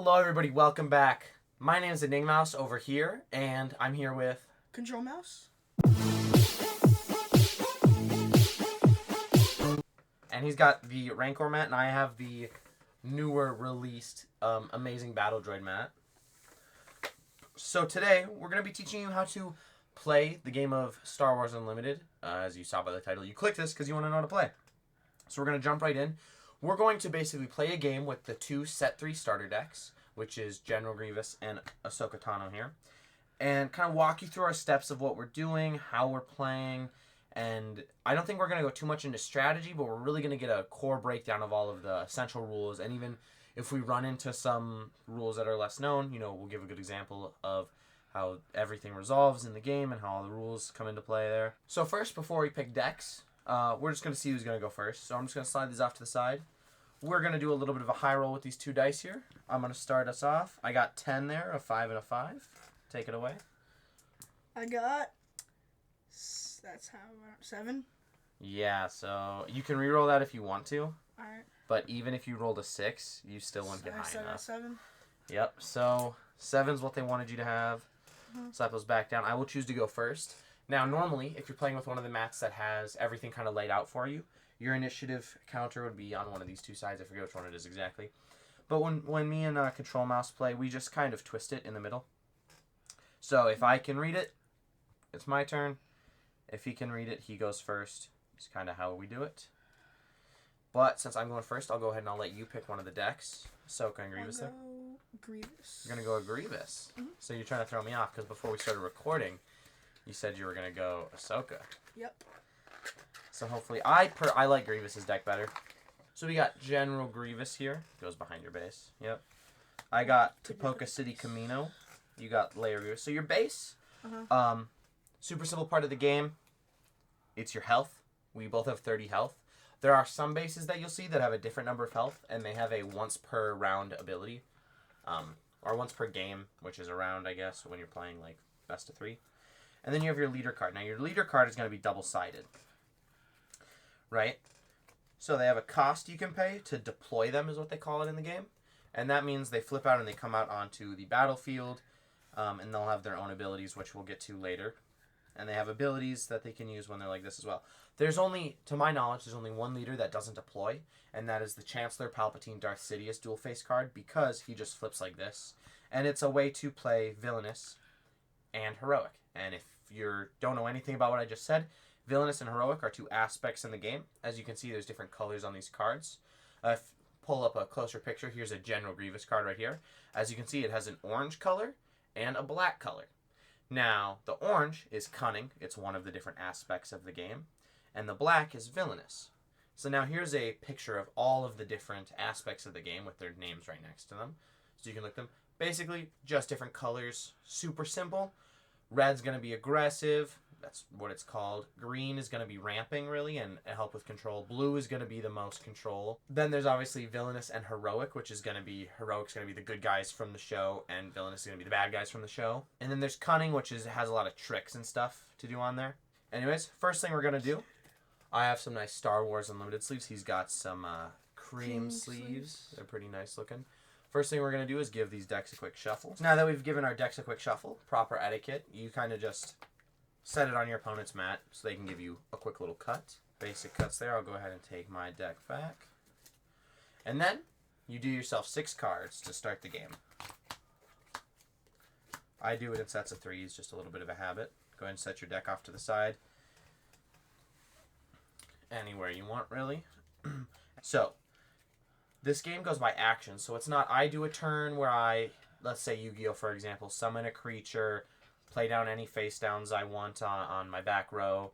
Hello, everybody. Welcome back. My name is Enigmouse over here, and I'm here with Control Mouse. and he's got the Rancor mat, and I have the newer released Amazing Battle Droid mat. So today, we're going to be teaching you how to play the game of Star Wars Unlimited. As you saw by the title, you clicked this because you want to know how to play. So we're going to jump right in. We're going to basically play a game with the two Set 3 starter decks, which is General Grievous and Ahsoka Tano here, and kind of walk you through our steps of what we're doing, how we're playing, and I don't think we're going to go too much into strategy, but we're really going to get a core breakdown of all of the essential rules, and even if we run into some rules that are less known, we'll give a good example of how everything resolves in the game and how all the rules come into play there. So first, before we pick decks, we're just going to see who's going to go first. So I'm just going to slide these off to the side. We're going to do a little bit of a high roll with these two dice here. I'm going to start us off. I got 10 there, a 5 and a 5. Take it away. I got, that's how, 7. Yeah, so you can reroll that if you want to. Alright. But even if you rolled a 6, you still wouldn't get high enough. 7. Yep, so 7's what they wanted you to have. Slap those back down. I will choose to go first. Now, normally, if you're playing with one of the mats that has everything kind of laid out for you, your initiative counter would be on one of these two sides. I forget which one it is exactly. But when me and Control Mouse play, we just kind of twist it in the middle. So if I can read it, it's my turn. If he can read it, he goes first. It's kind of how we do it. But since I'm going first, I'll go ahead and I'll let you pick one of the decks. Ahsoka and Grievous there. Grievous. You're going to go Grievous. Mm-hmm. So you're trying to throw me off because before we started recording, you said you were going to go Ahsoka. Yep. So hopefully, I like Grievous's deck better. So we got General Grievous here. Goes behind your base. Yep. I got Tipoca City Camino. You got Leia Grievous. So your base, super simple part of the game. It's your health. We both have 30 health. There are some bases that you'll see that have a different number of health, and they have a once per round ability, or once per game, which is a round, I guess, when you're playing like best of 3. And then you have your leader card. Now your leader card is going to be double-sided. Right? So they have a cost you can pay to deploy them, is what they call it in the game. And that means they flip out and they come out onto the battlefield, and they'll have their own abilities, which we'll get to later. And they have abilities that they can use when they're like this as well. There's only, to my knowledge, there's only one leader that doesn't deploy, and that is the Chancellor Palpatine Darth Sidious dual face card, because he just flips like this. And it's a way to play Villainous and Heroic. And if you don't know anything about what I just said, Villainous and Heroic are two aspects in the game. As you can see, there's different colors on these cards. Pull up a closer picture. Here's a General Grievous card right here. As you can see, it has an orange color and a black color. Now, the orange is Cunning. It's one of the different aspects of the game. And the black is Villainous. So now here's a picture of all of the different aspects of the game with their names right next to them. So you can look them. Basically, just different colors. Super simple. Red's going to be aggressive. That's what it's called. Green is going to be ramping, really, and help with control. Blue is going to be the most control. Then there's obviously Villainous and Heroic, which is going to be, Heroic's going to be the good guys from the show, and Villainous is going to be the bad guys from the show. And then there's Cunning, which has a lot of tricks and stuff to do on there. Anyways, first thing we're going to do, I have some nice Star Wars Unlimited sleeves. He's got some cream sleeves. They're pretty nice looking. First thing we're going to do is give these decks a quick shuffle. So now that we've given our decks a quick shuffle, proper etiquette, you kind of just set it on your opponent's mat so they can give you a quick little cut. Basic cuts there. I'll go ahead and take my deck back. And then you do yourself 6 cards to start the game. I do it in sets of 3s, just a little bit of a habit. Go ahead and set your deck off to the side. Anywhere you want, really. So, this game goes by action. So it's not I do a turn where I, let's say Yu-Gi-Oh! For example, summon a creature, play down any face downs I want on my back row,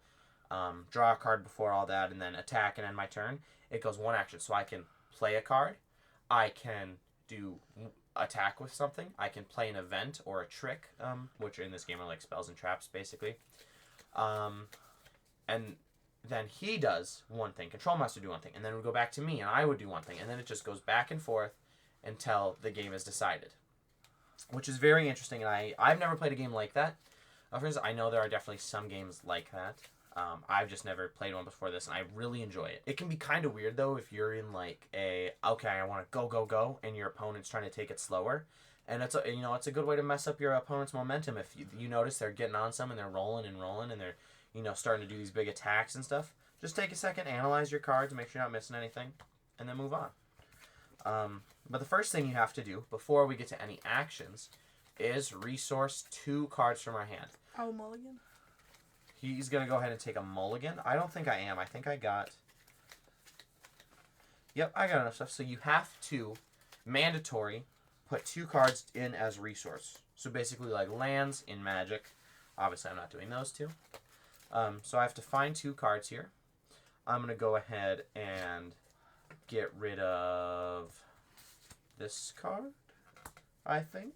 draw a card before all that, and then attack and end my turn. It goes one action. So I can play a card, I can do attack with something, I can play an event or a trick, which in this game are like spells and traps, basically. And then he does one thing, Control Mouse would do one thing, and then it would go back to me, and I would do one thing, and then it just goes back and forth until the game is decided. Which is very interesting, and I've never played a game like that. For instance, I know there are definitely some games like that. I've just never played one before this, and I really enjoy it. It can be kind of weird, though, if you're in, like, okay, I want to go, go, go, and your opponent's trying to take it slower. And it's a good way to mess up your opponent's momentum if you notice they're getting on some and they're rolling, and they're, starting to do these big attacks and stuff. Just take a second, analyze your cards, make sure you're not missing anything, and then move on. But the first thing you have to do before we get to any actions is resource 2 cards from our hand. Oh, mulligan. He's going to go ahead and take a mulligan. I don't think I am. I think I got... Yep, I got enough stuff. So you have to, mandatory, put 2 cards in as resource. So basically like lands in Magic. Obviously I'm not doing those 2. So I have to find 2 cards here. I'm going to go ahead and get rid of this card, I think.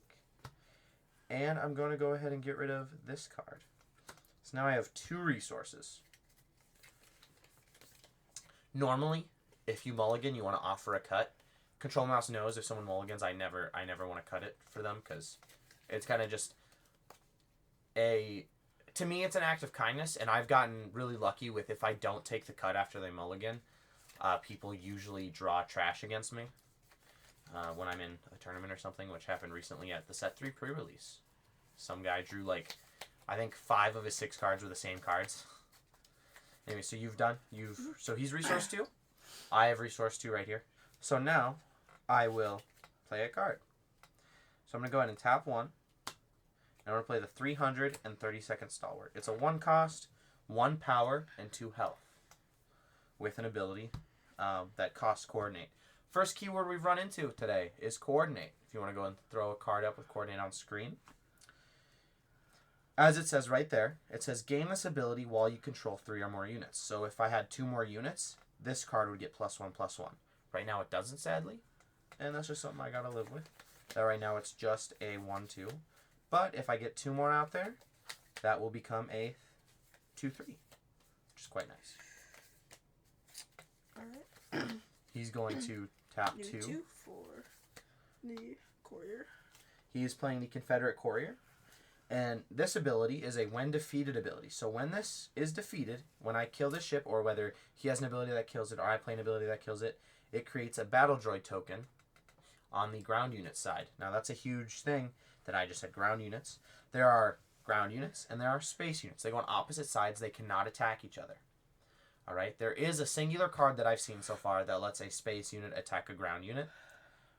And I'm going to go ahead and get rid of this card. So now I have 2 resources. Normally, if you mulligan, you want to offer a cut. Control Mouse knows if someone mulligans, I never want to cut it for them because it's kind of just to me, it's an act of kindness, and I've gotten really lucky with if I don't take the cut after they mulligan, people usually draw trash against me when I'm in a tournament or something, which happened recently at the Set 3 pre-release. Some guy drew I think 5 of his 6 cards were the same cards. Anyway, so so he's resource 2. I have resource 2 right here. So now I will play a card. So I'm going to go ahead and tap 1. And I'm going to play the 332nd Stalwart. It's a 1 cost, 1 power, and 2 health. With an ability that costs Coordinate. First keyword we've run into today is Coordinate. If you want to go and throw a card up with Coordinate on screen. As it says right there, it says gain this ability while you control 3 or more units. So if I had 2 more units, this card would get +1/+1. Right now it doesn't, sadly. And that's just something I gotta live with. That right now it's just a 1/2. But if I get 2 more out there, that will become a 2/3. Which is quite nice. Alright. He's going to tap 2. 2 for the courier. He is playing the Confederate Courier. And this ability is a when defeated ability. So when this is defeated, when I kill this ship, or whether he has an ability that kills it, or I play an ability that kills it, it creates a Battle Droid token on the ground unit side. Now that's a huge thing that I just said, ground units. There are ground units, and there are space units. They go on opposite sides. They cannot attack each other. Alright, there is a singular card that I've seen so far that lets a space unit attack a ground unit,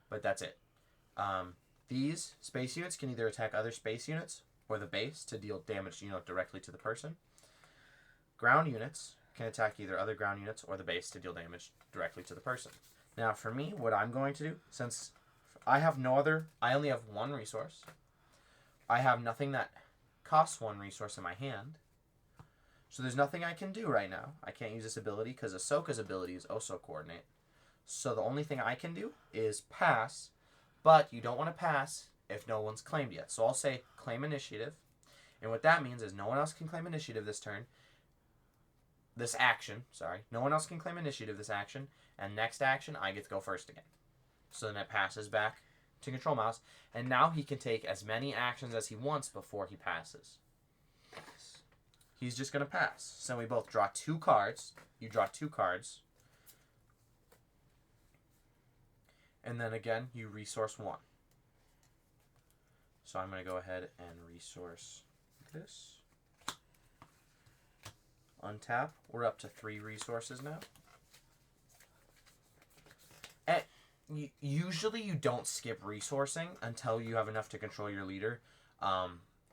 but that's it. These space units can either attack other space units, or the base to deal damage, directly to the person. Ground units can attack either other ground units or the base to deal damage directly to the person. Now, for me, what I'm going to do, since I only have 1 resource. I have nothing that costs 1 resource in my hand. So there's nothing I can do right now. I can't use this ability because Ahsoka's ability is also Coordinate. So the only thing I can do is pass, but you don't want to pass if no one's claimed yet. So I'll say claim initiative. And what that means is no one else can claim initiative this turn. This action, sorry. No one else can claim initiative this action. And next action, I get to go first again. So then it passes back to Control Mouse. And now he can take as many actions as he wants before he passes. He's just going to pass. So we both draw 2 cards. You draw 2 cards. And then again, you resource 1. So I'm going to go ahead and resource this. Untap. We're up to 3 resources now. And usually you don't skip resourcing until you have enough to control your leader.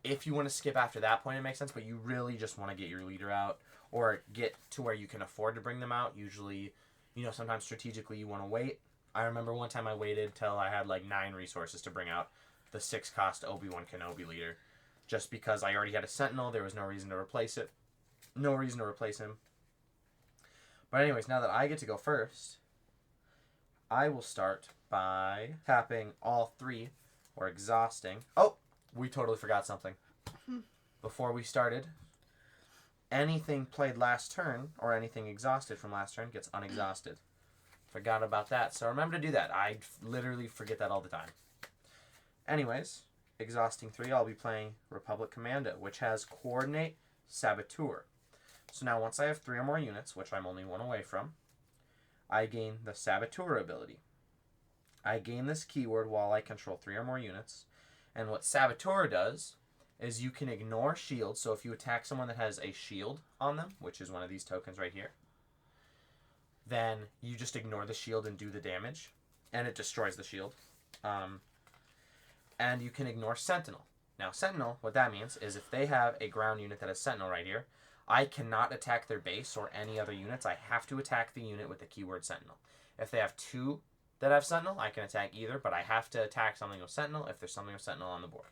If you want to skip after that point, it makes sense, but you really just want to get your leader out or get to where you can afford to bring them out. Usually, sometimes strategically you want to wait. I remember one time I waited till I had 9 resources to bring out the 6-cost Obi-Wan Kenobi leader. Just because I already had a Sentinel, there was no reason to replace it. No reason to replace him. But anyways, now that I get to go first, I will start by tapping all 3 or exhausting. Oh, we totally forgot something. Before we started, anything played last turn or anything exhausted from last turn gets unexhausted. Forgot about that. So remember to do that. I literally forget that all the time. Anyways, exhausting 3, I'll be playing Republic Commando, which has Coordinate Saboteur. So now once I have 3 or more units, which I'm only 1 away from, I gain the Saboteur ability. I gain this keyword while I control 3 or more units. And what Saboteur does is you can ignore shields. So if you attack someone that has a shield on them, which is one of these tokens right here, then you just ignore the shield and do the damage. And it destroys the shield. And you can ignore Sentinel. Now Sentinel, what that means is if they have a ground unit that has Sentinel right here, I cannot attack their base or any other units. I have to attack the unit with the keyword Sentinel. If they have 2 that have Sentinel, I can attack either, but I have to attack something with Sentinel if there's something with Sentinel on the board.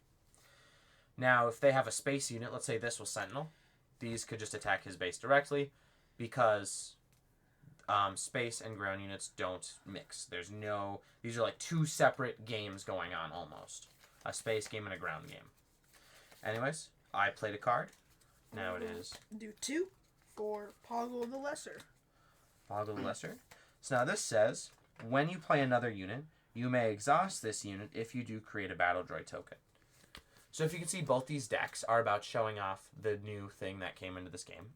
Now, if they have a space unit, let's say this was Sentinel, these could just attack his base directly because space and ground units don't mix. These are like 2 separate games going on almost. A space game and a ground game. Anyways, I played a card. Now it is... Do 2 for Poggle the Lesser. Poggle the Lesser. So now this says, when you play another unit, you may exhaust this unit if you do create a Battle Droid token. So if you can see, both these decks are about showing off the new thing that came into this game.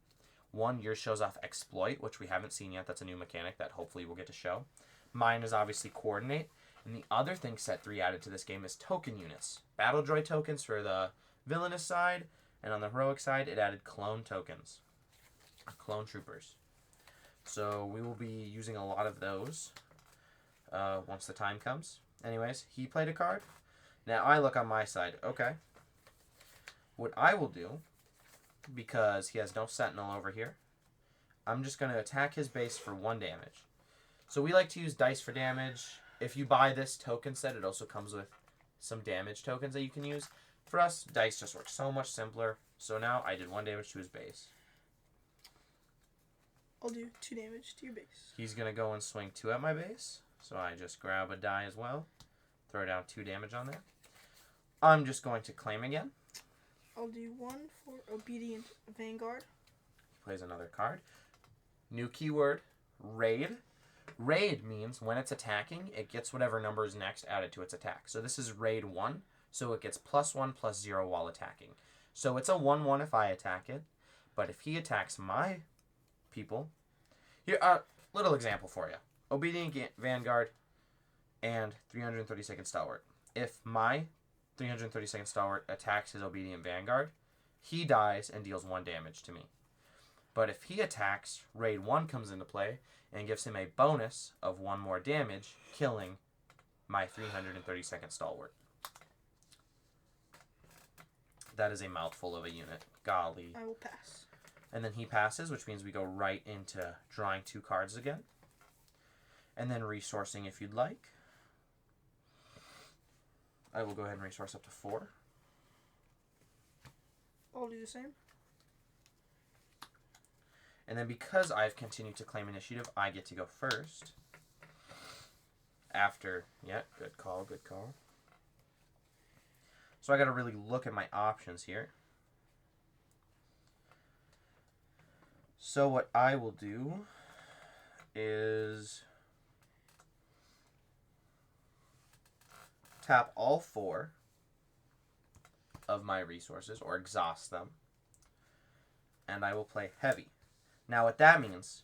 One, yours shows off Exploit, which we haven't seen yet. That's a new mechanic that hopefully we'll get to show. Mine is obviously Coordinate. And the other thing Set 3 added to this game is token units. Battle Droid tokens for the villainous side, and on the heroic side, it added clone tokens. Clone troopers. So we will be using a lot of those once the time comes. Anyways, he played a card. Now I look on my side. Okay. What I will do, because he has no Sentinel over here, I'm just going to attack his base for 1 damage. So we like to use dice for damage. If you buy this token set, it also comes with some damage tokens that you can use. For us, dice just works so much simpler. So now I did 1 damage to his base. I'll do 2 damage to your base. He's going to go and swing 2 at my base. So I just grab a die as well. Throw down 2 damage on there. I'm just going to claim again. I'll do 1 for Obedient Vanguard. He plays another card. New keyword, Raid. Raid means when it's attacking, it gets whatever number is next added to its attack. So this is Raid 1, so it gets +1 +0 while attacking. So it's a 1/1 if I attack it, but if he attacks my people... Here, little example for you. Obedient Vanguard and 332nd Stalwart. If my 332nd Stalwart attacks his Obedient Vanguard, he dies and deals 1 damage to me. But if he attacks, Raid 1 comes into play and gives him a bonus of 1 more damage, killing my 332nd Stalwart. That is a mouthful of a unit. Golly. I will pass. And then he passes, which means we go right into drawing 2 cards again. And then resourcing if you'd like. I will go ahead and resource up to 4. I'll do the same. And then because I've continued to claim initiative, I get to go first. After, yeah, good call, good call. So I got to really look at my options here. So what I will do is tap all 4 of my resources, or exhaust them, and I will play heavy. Now what that means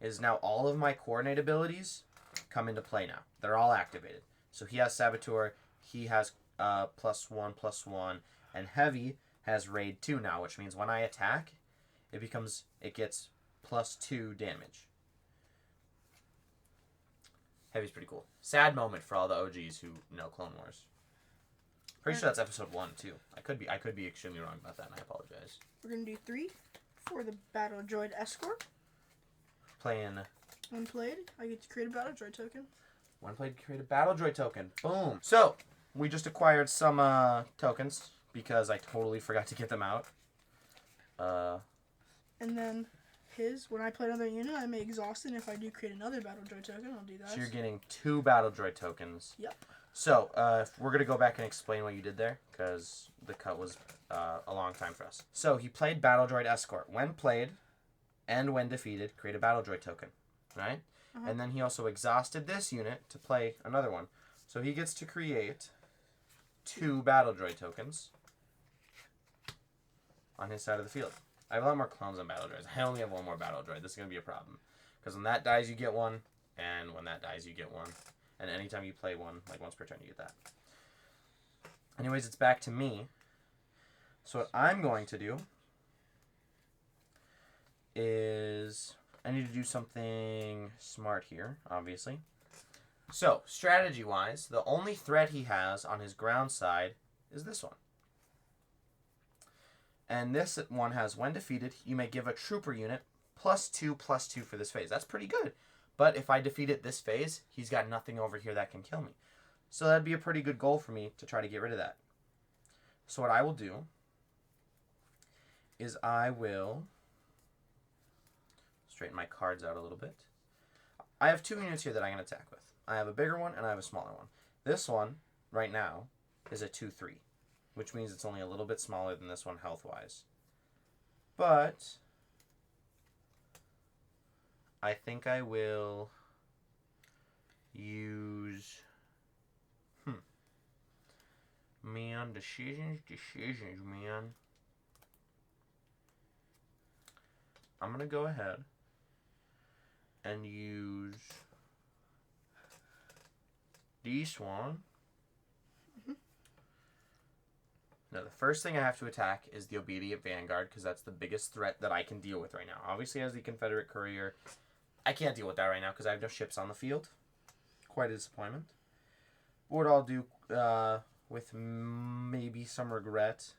is now all of my coordinate abilities come into play now. They're all activated. So he has Saboteur, he has +1/+1, and heavy has Raid 2 now, which means when I attack, it gets +2 damage. Heavy's pretty cool. Sad moment for all the OGs who know Clone Wars. Pretty sure that's episode 1 too. I could be extremely wrong about that, and I apologize. We're gonna do 3 for the Battle Droid Escort. Playing. When played, I get to create a Battle Droid token. When played, create a Battle Droid token. Boom. So we just acquired some tokens because I totally forgot to get them out. And then when I play another unit, I may exhaust it. And if I do create another Battle Droid token, I'll do that. So you're getting 2 Battle Droid tokens. Yep. So we're going to go back and explain what you did there, because the cut was a long time for us. So he played Battle Droid Escort. When played and when defeated, create a Battle Droid token, right? Uh-huh. And then he also exhausted this unit to play another one. So he gets to create 2 Battle Droid tokens on his side of the field. I have a lot more clones than battle droids. I only have one more battle droid. This is going to be a problem. Because when that dies, you get one. And when that dies, you get one. And anytime you play one, like once per turn, you get that. Anyways, it's back to me. So what I'm going to do is I need to do something smart here, obviously. So, strategy-wise, the only threat he has on his ground side is this one. And this one has, when defeated, you may give a trooper unit +2/+2 for this phase. That's pretty good. But if I defeat it this phase, he's got nothing over here that can kill me. So that'd be a pretty good goal for me to try to get rid of that. So what I will do is I will straighten my cards out a little bit. I have 2 units here that I can attack with. I have a bigger one and I have a smaller one. This one, right now, is a 2/3, which means it's only a little bit smaller than this one health-wise. But I think I will use... Man, decisions, man. I'm going to go ahead and use this one. Now, the first thing I have to attack is the Obedient Vanguard, because that's the biggest threat that I can deal with right now. Obviously, as the Confederate Courier, I can't deal with that right now because I have no ships on the field. Quite a disappointment. What I'll do with maybe some regret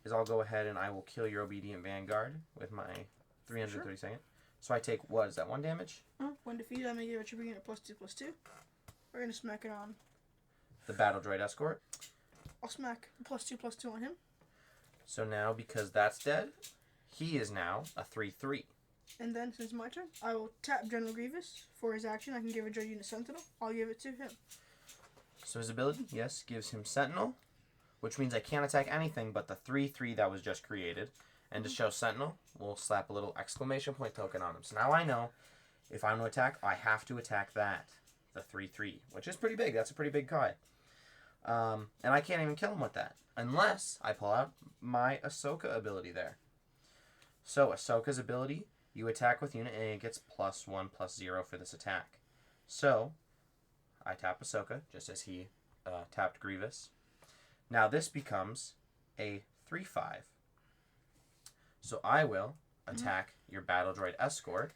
is I'll go ahead and I will kill your Obedient Vanguard with my 332nd. Sure. So I take, what is that, 1 damage? When defeated, I may give a trooper unit +2/+2. We're going to smack it on the Battle Droid Escort. I'll smack +2/+2 on him. So now, because that's dead, he is now a 3/3. And then, since it's my turn, I will tap General Grievous. For his action, I can give a droid unit Sentinel. I'll give it to him. So his ability, yes, gives him Sentinel, which means I can't attack anything but the 3/3 that was just created. And to show Sentinel, we'll slap a little exclamation point token on him. So now I know if I'm going to attack, I have to attack that, the 3/3, which is pretty big. That's a pretty big card. And I can't even kill him with that, unless I pull out my Ahsoka ability there. So Ahsoka's ability, you attack with unit and it gets +1/+0 for this attack. So I tap Ahsoka, just as he tapped Grievous. Now this becomes a 3/5. So I will attack your Battle Droid Escort,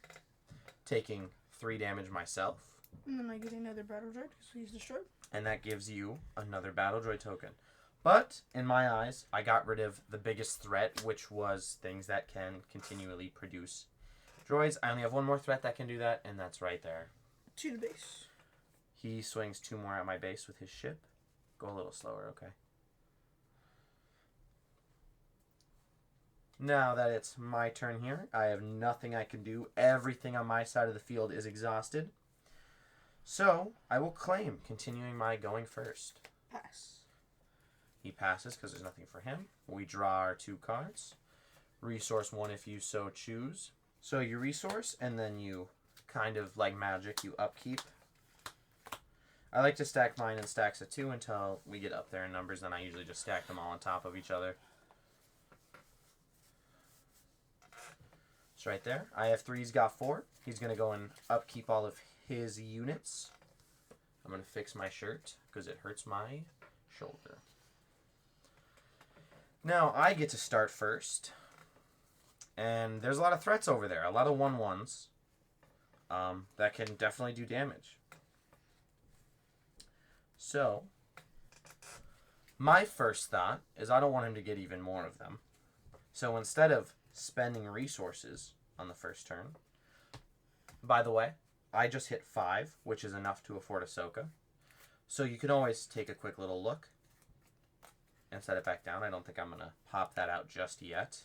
taking 3 damage myself. And then I get another Battle Droid because he's destroyed. And that gives you another Battle Droid token. But, in my eyes, I got rid of the biggest threat, which was things that can continually produce droids. I only have 1 more threat that can do that, and that's right there. To the base. He swings 2 more at my base with his ship. Go a little slower, okay. Now that it's my turn here, I have nothing I can do. Everything on my side of the field is exhausted. So, I will claim, continuing my going first. Pass. He passes because there's nothing for him. We draw our 2 cards. Resource 1 if you so choose. So you resource, and then you, kind of like magic, you upkeep. I like to stack mine in stacks of 2 until we get up there in numbers, then I usually just stack them all on top of each other. It's right there. I have 3, he's got 4. He's going to go and upkeep all of his units. I'm going to fix my shirt because it hurts my shoulder. Now, I get to start first. And there's a lot of threats over there. A lot of 1/1s that can definitely do damage. So, my first thought is I don't want him to get even more of them. So instead of spending resources on the first turn, by the way, I just hit 5, which is enough to afford Ahsoka. So you can always take a quick little look and set it back down. I don't think I'm going to pop that out just yet.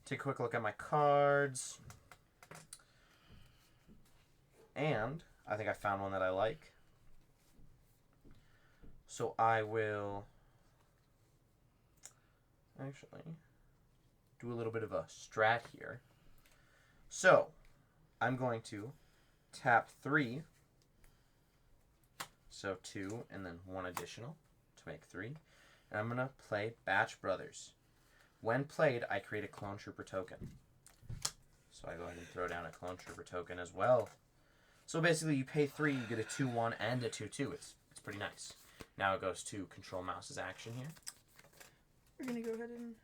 Take a quick look at my cards. And I think I found one that I like. So I will actually do a little bit of a strat here. So I'm going to tap 3. So 2 and then 1 additional to make 3. And I'm going to play Batch Brothers. When played, I create a Clone Trooper token. So I go ahead and throw down a Clone Trooper token as well. So basically, you pay 3, you get a 2/1 and a 2/2. It's pretty nice. Now it goes to Control Mouse's action here. We're gonna go ahead and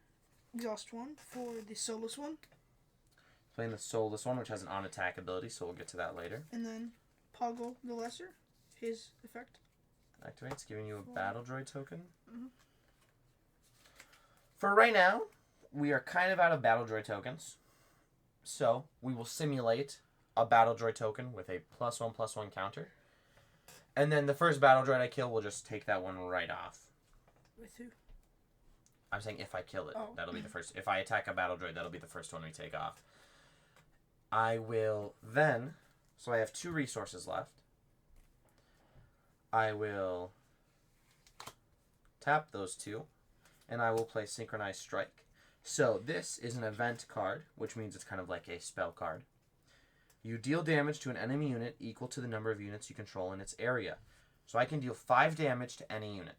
exhaust one for the soulless one, Playing the Soulless one, which has an on-attack ability, so we'll get to that later. and then Poggle the Lesser, his effect. Activates, giving you a Battle Droid token. Mm-hmm. For right now, we are kind of out of Battle Droid tokens. So, we will simulate a Battle Droid token with a +1/+1 counter. And then the first Battle Droid I kill will just take that one right off. With who? I'm saying if I kill it, Oh. that'll be the first. If I attack a Battle Droid, that'll be the first one we take off. I will then... So I have 2 resources left. I will tap those 2, and I will play Synchronized Strike. So this is an event card, which means it's kind of like a spell card. You deal damage to an enemy unit equal to the number of units you control in its area. So I can deal 5 damage to any unit.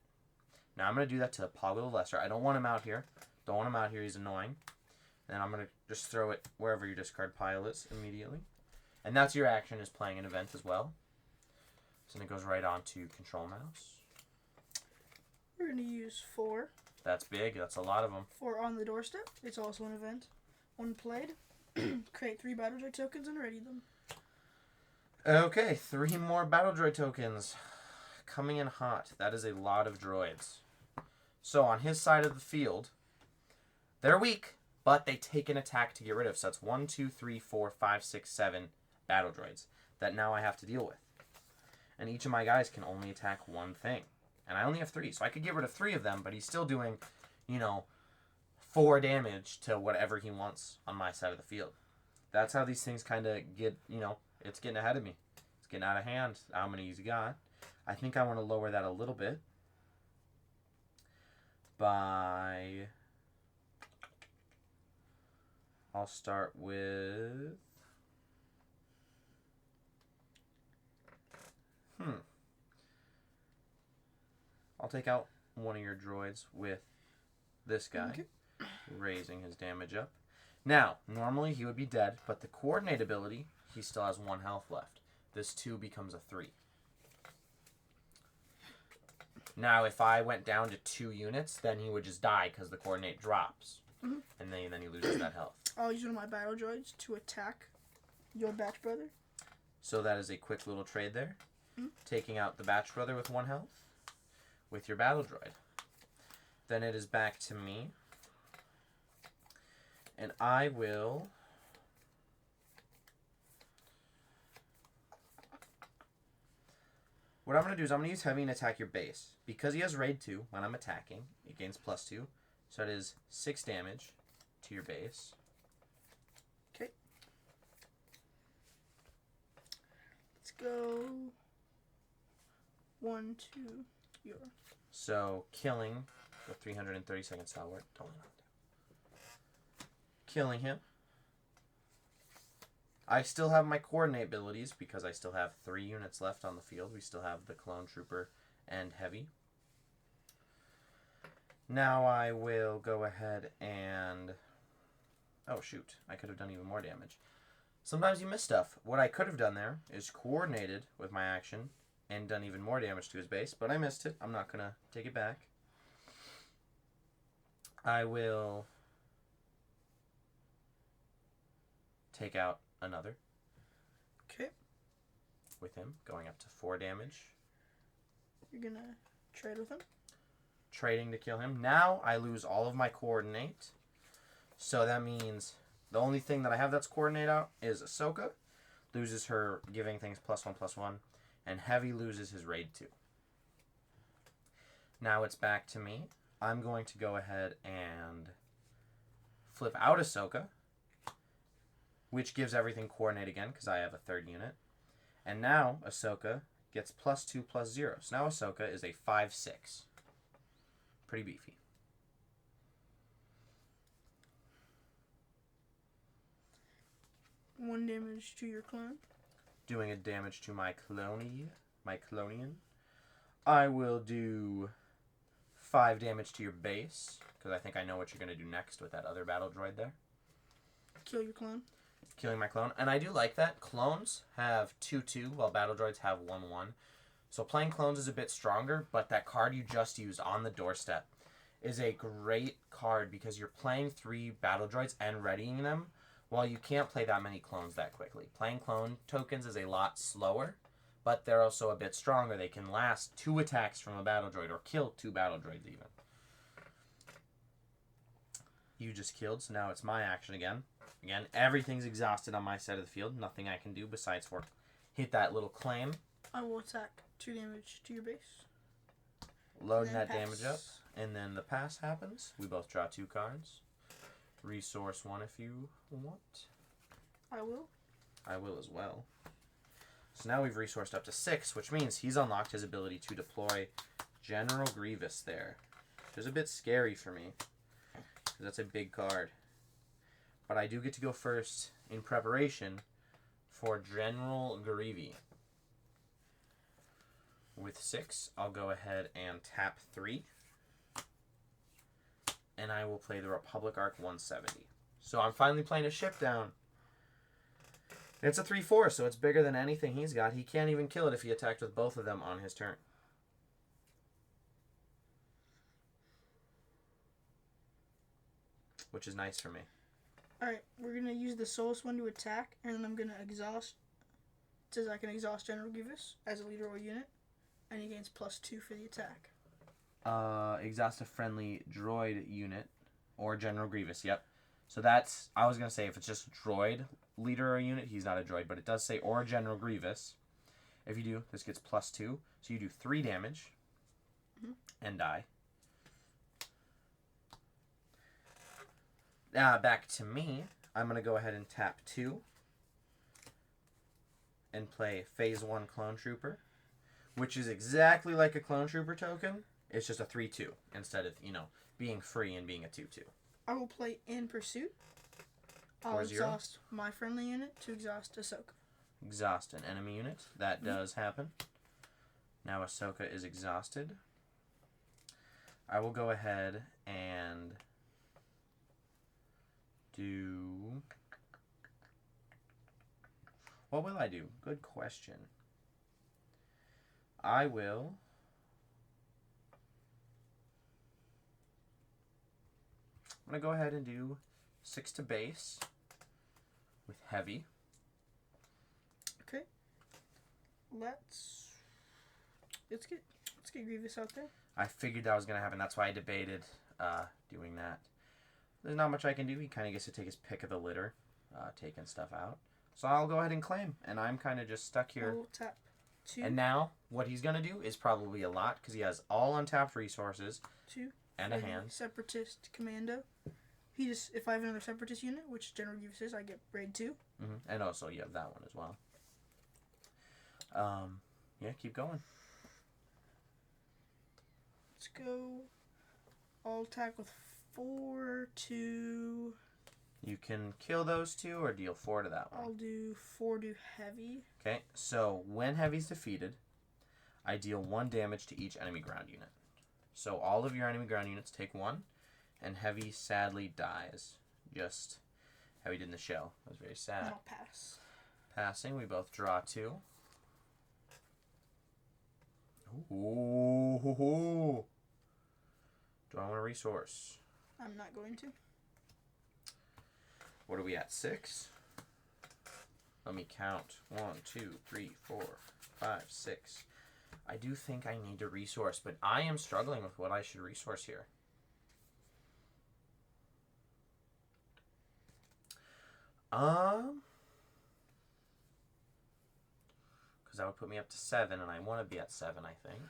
Now I'm going to do that to Poggle the Lesser. I don't want him out here. Don't want him out here. He's annoying. And I'm going to just throw it wherever your discard pile is immediately. And that's your action, is playing an event as well. So then it goes right on to Control Mouse. We're gonna use 4. That's big. That's a lot of them. 4 on the doorstep. It's also an event. When played, create 3 Battle Droid tokens and ready them. Okay, 3 more Battle Droid tokens. Coming in hot. That is a lot of droids. So on his side of the field, they're weak, but they take an attack to get rid of. So that's 1, 2, 3, 4, 5, 6, 7 Battle Droids that now I have to deal with. And each of my guys can only attack one thing. And I only have 3, so I could get rid of 3 of them, but he's still doing, 4 damage to whatever he wants on my side of the field. That's how these things kind of get, it's getting ahead of me. It's getting out of hand, how many he's got. I think I want to lower that a little bit by... I'll start with... I'll take out one of your droids with this guy, Okay. raising his damage up. Now, normally he would be dead, but the coordinate ability, he still has 1 health left. This 2 becomes a 3. Now, if I went down to 2 units, then he would just die because the coordinate drops. Mm-hmm. And then he loses that health. I'll use one of my Battle Droids to attack your Batch Brother. So that is a quick little trade there. Mm-hmm. Taking out the Batch Brother with 1 health with your Battle Droid. Then it is back to me. And I will... What I'm going to do is I'm going to use Heavy and attack your base. Because he has Raid 2 when I'm attacking, it gains +2. So it is 6 damage to your base. Okay. Let's go 1, 2, your. So killing the 330-second stalwart. Totally not. Killing him. I still have my coordinate abilities because I still have 3 units left on the field. We still have the Clone Trooper and Heavy. Now I will go ahead and... Oh, shoot. I could have done even more damage. Sometimes you miss stuff. What I could have done there is coordinated with my action and done even more damage to his base, but I missed it. I'm not going to take it back. I will take out another Okay. with him, going up to 4 damage. You're gonna trade with him. Trading to kill him. Now I lose all of my coordinate. So that means the only thing that I have that's coordinate out is Ahsoka. Loses her giving things +1/+1. And Heavy loses his Raid 2. Now it's back to me. I'm going to go ahead and flip out Ahsoka, which gives everything coordinate again because I have a 3rd unit. And now Ahsoka gets +2/+0. So now Ahsoka is a 5/6. Pretty beefy. One damage to your clone. Doing a damage to my clonian. I will do 5 damage to your base, because I think I know what you're going to do next with that other battle droid there. Kill your clone. Killing my clone. And I do like that. Clones have 2/2, while battle droids have 1/1. So playing clones is a bit stronger, but that card you just used on the doorstep is a great card because you're playing 3 battle droids and readying them, while you can't play that many clones that quickly. Playing clone tokens is a lot slower, but they're also a bit stronger. They can last 2 attacks from a battle droid, or kill 2 battle droids even. You just killed, so now it's my action again. Again, everything's exhausted on my side of the field. Nothing I can do besides for hit that little claim. I will attack 2 damage to your base. Loading And then that damage up. pass. And then the pass happens. We both draw 2 cards. Resource 1 if you want. I will. I will as well. So now we've resourced up to 6, which means he's unlocked his ability to deploy General Grievous there. Which is a bit scary for me, because that's a big card. But I do get to go first in preparation for General Grievy. With 6, I'll go ahead and tap 3. And I will play the Republic Arc 170. So I'm finally playing a ship down. It's a 3/4, so it's bigger than anything he's got. He can't even kill it if he attacked with both of them on his turn. Which is nice for me. Alright, we're going to use the Solus one to attack, and then I'm going to exhaust. It says I can exhaust General Grievous as a leader or unit, and he gains +2 for the attack. Exhaust a friendly droid unit or General Grievous. Yep. So that's, I was going to say if it's just droid leader or unit, he's not a droid, but it does say or General Grievous. If you do, this gets +2. So you do 3 damage and die. Back to me. I'm going to go ahead and tap 2 and play Phase 1 Clone Trooper, which is exactly like a Clone Trooper token. It's just a 3/2 instead of, being free and being a 2/2. I will play In Pursuit. I'll 4-0. exhaust my friendly unit to exhaust Ahsoka. Exhaust an enemy unit. That does happen. Now Ahsoka is exhausted. I will go ahead and do... What will I do? Good question. I will... I'm going to go ahead and do 6 to base with heavy. Okay. Let's get Grievous out there. I figured that was going to happen. That's why I debated doing that. There's not much I can do. He kind of gets to take his pick of the litter, taking stuff out. So I'll go ahead and claim. And I'm kind of just stuck here. I will tap 2. And now, what he's going to do is probably a lot, because he has all untapped resources 2. and a hand. Separatist Commando. If I have another Separatist unit, which General Grievous is, I get raid 2. And also, you have that one as well. Yeah, keep going. Let's go. I'll attack with 4 to... You can kill those 2 or deal 4 to that one. I'll do 4 to heavy. Okay, so when heavy's defeated, I deal 1 damage to each enemy ground unit. So all of your enemy ground units take 1, and heavy sadly dies. Just how he did in the show. That was very sad. And I'll pass. Passing, we both draw 2. Ooh. Do I want a resource? I'm not going to. What are we at? 6? Let me count. 1, 2, 3, 4, 5, 6. I do think I need to resource, but I am struggling with what I should resource here. Because that would put me up to 7, and I want to be at 7, I think.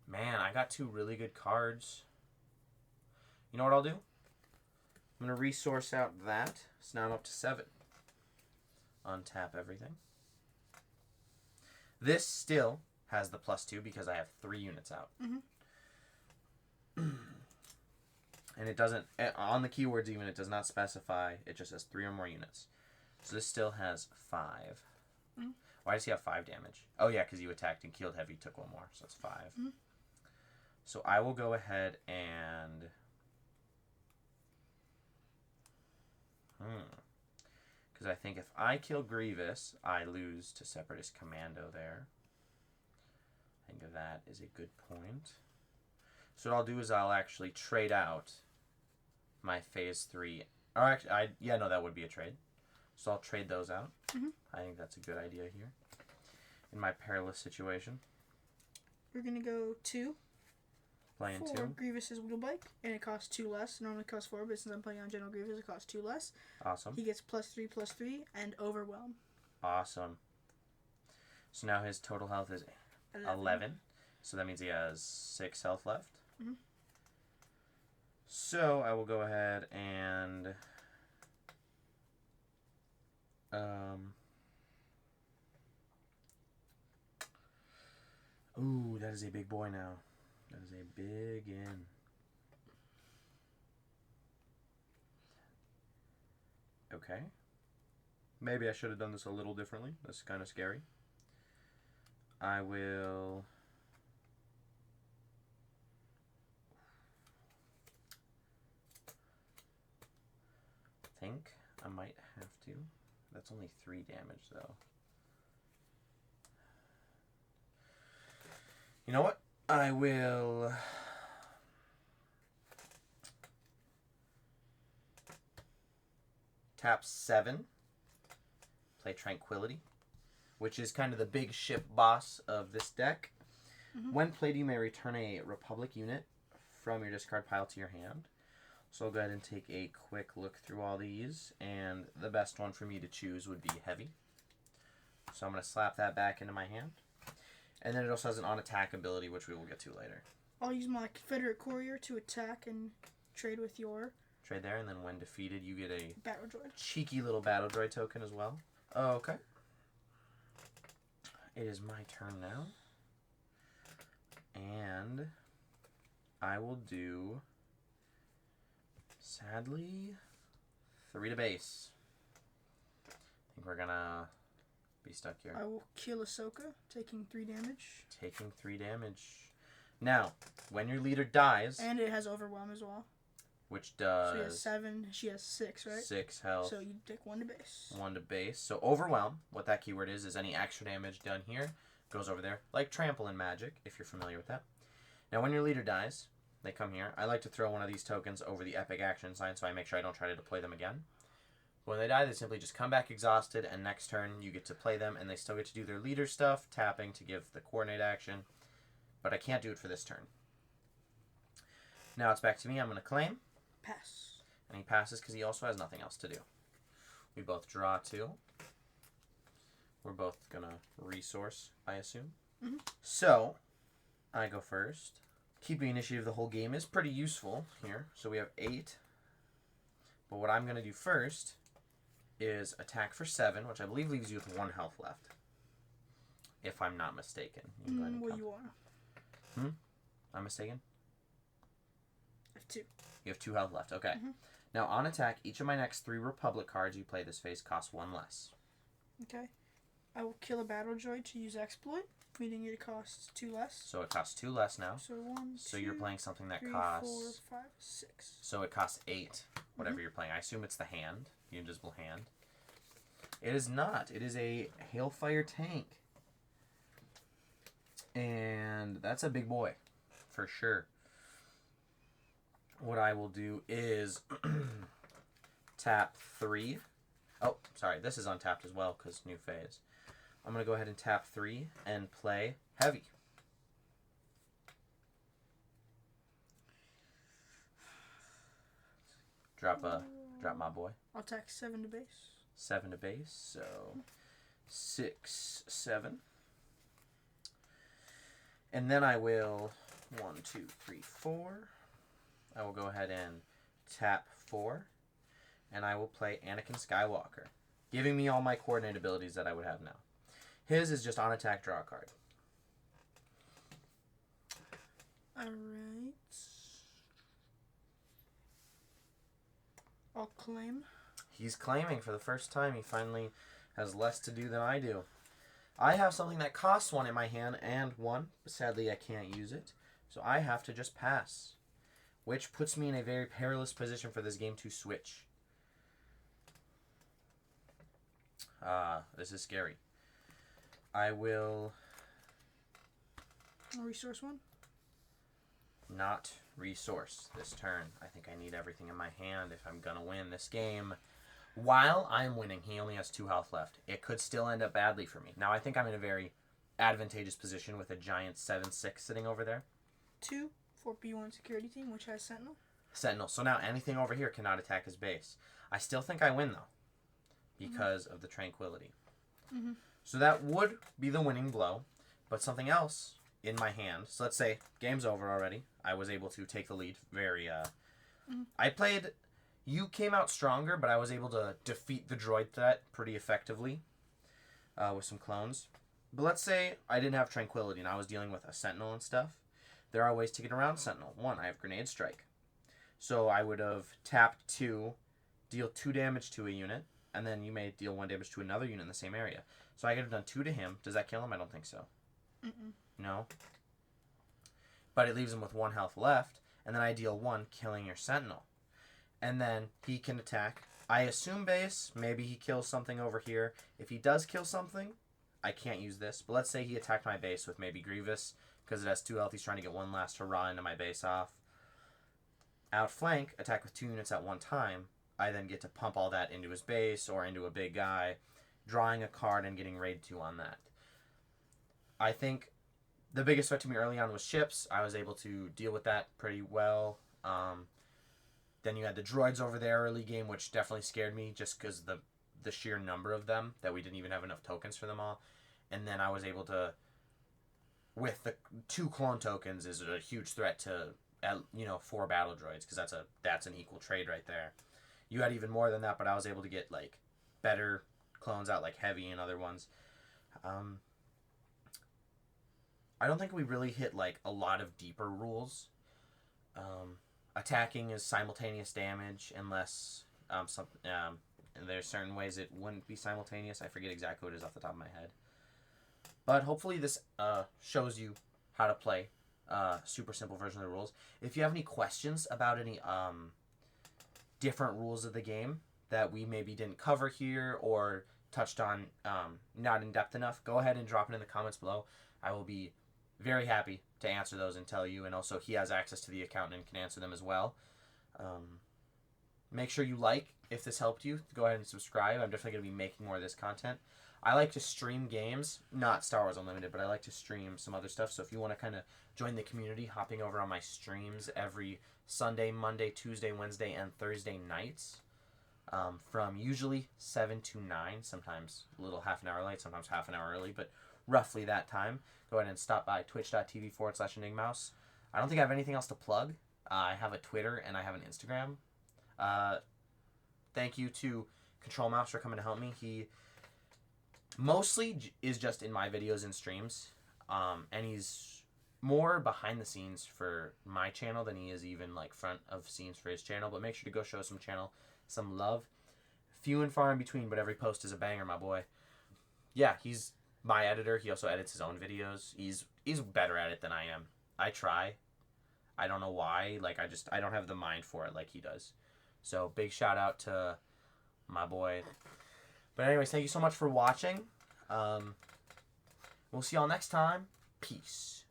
Man, I got 2 really good cards. You know what I'll do? I'm going to resource out that, so now I'm up to 7. Untap everything. This still has the +2 because I have 3 units out. And it doesn't, on the keywords even, it does not specify, it just says 3 or more units. So this still has 5. Why does he have 5 damage? Oh yeah, because you attacked and killed heavy, took 1 more, so that's 5. So I will go ahead and... Because I think if I kill Grievous, I lose to Separatist Commando there. I think that is a good point. So what I'll do is I'll actually trade out my Phase 3. Or actually, no, that would be a trade. So I'll trade those out. I think that's a good idea here. In my perilous situation. We're going to go 2. Playing for 2. Grievous's Wheelbike, and it costs 2 less. Normally it costs 4, but since I'm playing on General Grievous, it costs 2 less. Awesome. He gets +3/+3 and Overwhelm. Awesome. So now his total health is 11. So that means he has 6 health left. So I will go ahead and... Ooh, that is a big boy now. That is a big in. Okay. Maybe I should have done this a little differently. This is kind of scary. I will... think I might have to. That's only 3 damage, though. You know what? I will... tap 7. Play Tranquility, which is kind of the big ship boss of this deck. When played, you may return a Republic unit from your discard pile to your hand. So I'll go ahead and take a quick look through all these, and the best one for me to choose would be Heavy. So I'm going to slap that back into my hand. And then it also has an on-attack ability, which we will get to later. I'll use my Confederate Courier to attack and trade with your... Trade there, and then when defeated, you get a Battle Droid. Cheeky little Battle Droid token as well. Okay. It is my turn now. And I will do... sadly, 3 to base. I think we're gonna be stuck here. I will kill Ahsoka, taking 3 damage. Taking 3 damage. Now, when your leader dies... And it has Overwhelm as well. Which does... So he has 7, she has 6, right? 6 health. So you take 1 to base. 1 to base. So Overwhelm, what that keyword is any extra damage done here goes over there. Like Trample in Magic, if you're familiar with that. Now, when your leader dies... they come here. I like to throw one of these tokens over the epic action sign so I make sure I don't try to deploy them again. When they die, they simply just come back exhausted, and next turn you get to play them, and they still get to do their leader stuff, tapping to give the coordinate action. But I can't do it for this turn. Now it's back to me. I'm going to claim. Pass. And he passes because he also has nothing else to do. We both draw 2. We're both going to resource, I assume. So, I go first. Keeping initiative the whole game is pretty useful here. So we have 8. But what I'm going to do first is attack for 7, which I believe leaves you with 1 health left. If I'm not mistaken. You can go ahead and What count. you want? I'm mistaken? I have 2. You have 2 health left. Okay. Now, on attack, each of my next 3 Republic cards you play this phase costs 1 less. Okay. I will kill a Battle Droid to use Exploit, meaning it costs 2 less. So it costs 2 less now. So 1, So 2, you're playing something that 3, costs... 4, 5, 6. So it costs 8, whatever you're playing. I assume it's the hand, the invisible hand. It is not. It is a Hailfire tank. And that's a big boy, for sure. What I will do is tap 3. Oh, sorry, this is untapped as well because new phase. I'm going to go ahead and tap 3 and play Heavy. Drop my boy. I'll attack 7 to base. 7 to base, so 6, 7. And then I will 1, 2, 3, 4. I will go ahead and tap 4. And I will play Anakin Skywalker, giving me all my coordinate abilities that I would have now. His is just on attack, draw a card. Alright. I'll claim. He's claiming for the first time. He finally has less to do than I do. I have something that costs 1 in my hand and 1, but sadly I can't use it. So I have to just pass, which puts me in a very perilous position for this game to switch. This is scary. I will A resource one. not resource this turn. I think I need everything in my hand if I'm gonna win this game. While I'm winning, he only has 2 health left. It could still end up badly for me. Now I think I'm in a very advantageous position with a giant 7/6 sitting over there. 2 for B1 security team, which has Sentinel. Sentinel. So now anything over here cannot attack his base. I still think I win though, because of the tranquility. Mm-hmm. So that would be the winning blow, but something else in my hand. So let's say game's over already. I was able to take the lead. I played. You came out stronger, but I was able to defeat the droid threat pretty effectively with some clones. But let's say I didn't have tranquility and I was dealing with a Sentinel and stuff. There are ways to get around Sentinel. 1, I have Grenade Strike. So I would have tapped 2, deal 2 damage to a unit, and then you may deal 1 damage to another unit in the same area. So I could have done 2 to him. Does that kill him? I don't think so. Mm-mm. No. But it leaves him with 1 health left, and then I deal 1, killing your Sentinel. And then he can attack. I assume base. Maybe he kills something over here. If he does kill something, I can't use this. But let's say he attacked my base with maybe Grievous, because it has 2 health. He's trying to get 1 last hurrah into my base off. Outflank, attack with 2 units at one time. I then get to pump all that into his base or into a big guy, drawing a card and getting raid 2 on that. I think the biggest threat to me early on was ships. I was able to deal with that pretty well. Then you had the droids over there early game, which definitely scared me just because the sheer number of them, that we didn't even have enough tokens for them all. And then I was able to, with the 2 clone tokens, is a huge threat to 4 battle droids, because that's an equal trade right there. You had even more than that, but I was able to get like better clones out, like Heavy and other ones. I don't think we really hit like a lot of deeper rules. Attacking is simultaneous damage unless there's certain ways it wouldn't be simultaneous. I forget exactly what it is off the top of my head. But hopefully this shows you how to play super simple version of the rules. If you have any questions about any different rules of the game that we maybe didn't cover here or touched on not in depth enough, go ahead and drop it in the comments below. I will be very happy to answer those and tell you, and also he has access to the account and can answer them as well. Make sure you like if this helped you. Go ahead and subscribe. I'm definitely going to be making more of this content. I like to stream games, not Star Wars Unlimited, but I like to stream some other stuff. So if you want to kind of join the community, hopping over on my streams every Sunday, Monday, Tuesday, Wednesday, and Thursday nights, from usually 7 to 9, sometimes a little half an hour late, sometimes half an hour early, but roughly that time. Go ahead and stop by twitch.tv/Enigmouse. I don't think I have anything else to plug. I have a Twitter and I have an Instagram. Thank you to Control Mouse for coming to help me. He mostly is just in my videos and streams, and he's more behind the scenes for my channel than he is even like front of scenes for his channel. But make sure to go show some love. Few and far in between, but every post is a banger, my boy. Yeah, he's my editor. He also edits his own videos. He's better at it than I am. I try. I don't know why. Like I don't have the mind for it like he does. So big shout out to my boy. But anyways, thank you so much for watching. We'll see y'all next time. Peace.